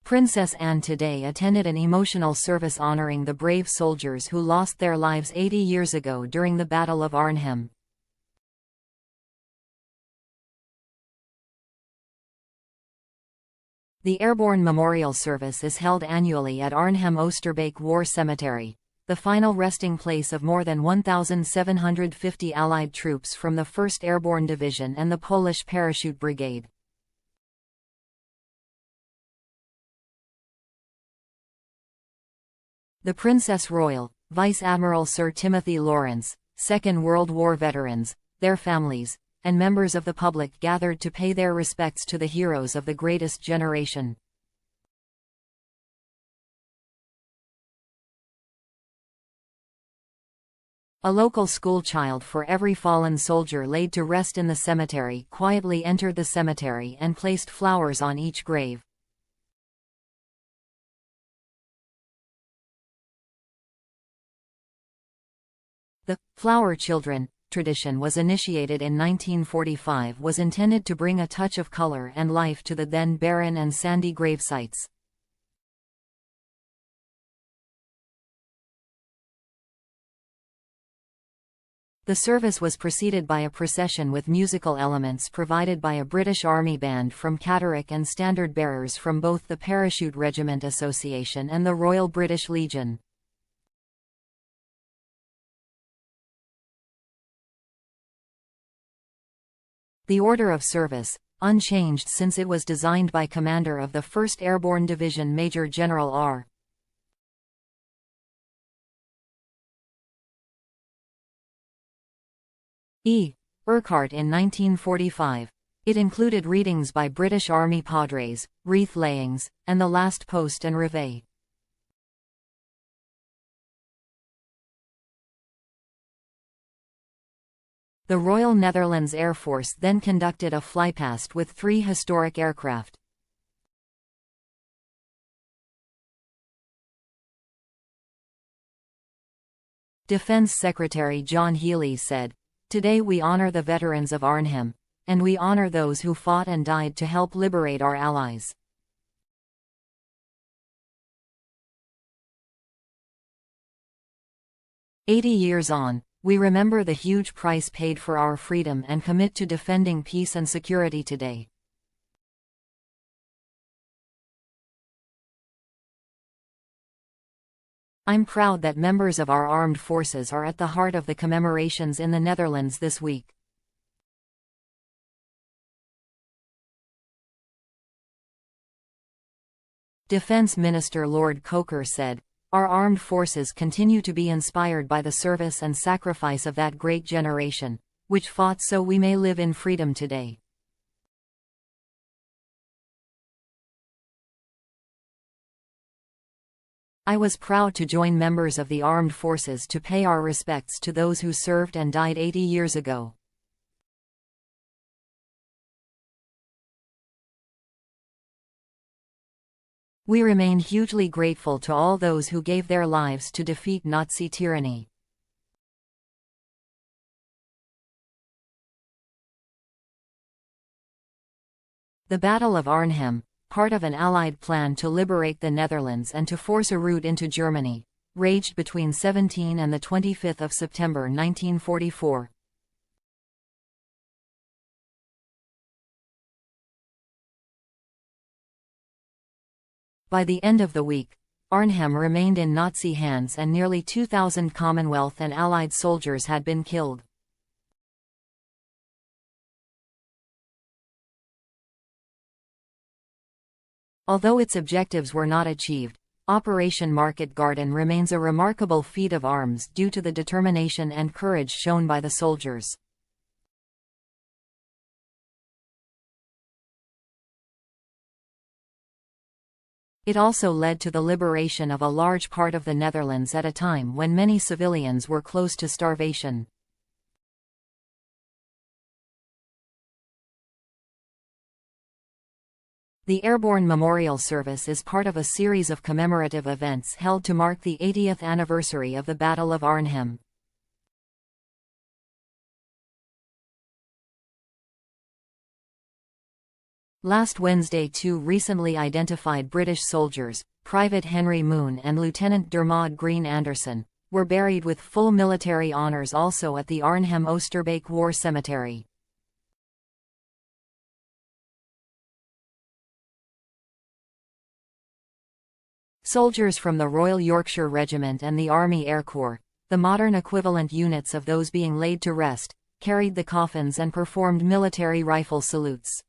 Princess Anne today attended an emotional service honoring the brave soldiers who lost their lives 80 years ago during the Battle of Arnhem. The Airborne Memorial Service is held annually at Arnhem-Oosterbeek War Cemetery, the final resting place of more than 1,750 Allied troops from the 1st Airborne Division and the Polish Parachute Brigade. The Princess Royal, Vice Admiral Sir Timothy Lawrence, Second World War veterans, their families, and members of the public gathered to pay their respects to the heroes of the greatest generation. A local school child for every fallen soldier laid to rest in the cemetery quietly entered the cemetery and placed flowers on each grave. The "Flower Children" tradition was initiated in 1945 was intended to bring a touch of color and life to the then barren and sandy gravesites. The service was preceded by a procession with musical elements provided by a British Army band from Catterick and standard bearers from both the Parachute Regiment Association and the Royal British Legion. The order of service, unchanged since it was designed by Commander of the 1st Airborne Division Major General R. E. Urquhart in 1945. It included readings by British Army Padres, wreath layings, and the last post and reveille. The Royal Netherlands Air Force then conducted a flypast with 3 historic aircraft. Defense Secretary John Healey said, "Today we honor the veterans of Arnhem, and we honor those who fought and died to help liberate our allies." "80 years on, we remember the huge price paid for our freedom and commit to defending peace and security today." I'm proud that members of our armed forces are at the heart of the commemorations in the Netherlands this week. Defense Minister Lord Coker said, "Our armed forces continue to be inspired by the service and sacrifice of that great generation, which fought so we may live in freedom today." I was proud to join members of the armed forces to pay our respects to those who served and died 80 years ago. We remain hugely grateful to all those who gave their lives to defeat Nazi tyranny. The Battle of Arnhem, part of an Allied plan to liberate the Netherlands and to force a route into Germany, raged between 17 and 25 September 1944. By the end of the week, Arnhem remained in Nazi hands and nearly 2,000 Commonwealth and Allied soldiers had been killed. Although its objectives were not achieved, Operation Market Garden remains a remarkable feat of arms due to the determination and courage shown by the soldiers. It also led to the liberation of a large part of the Netherlands at a time when many civilians were close to starvation. The Airborne Memorial Service is part of a series of commemorative events held to mark the 80th anniversary of the Battle of Arnhem. Last Wednesday, two recently identified British soldiers, Private Henry Moon and Lieutenant Dermot Green Anderson, were buried with full military honours also at the Arnhem Oosterbeek War Cemetery. Soldiers from the Royal Yorkshire Regiment and the Army Air Corps, the modern equivalent units of those being laid to rest, carried the coffins and performed military rifle salutes.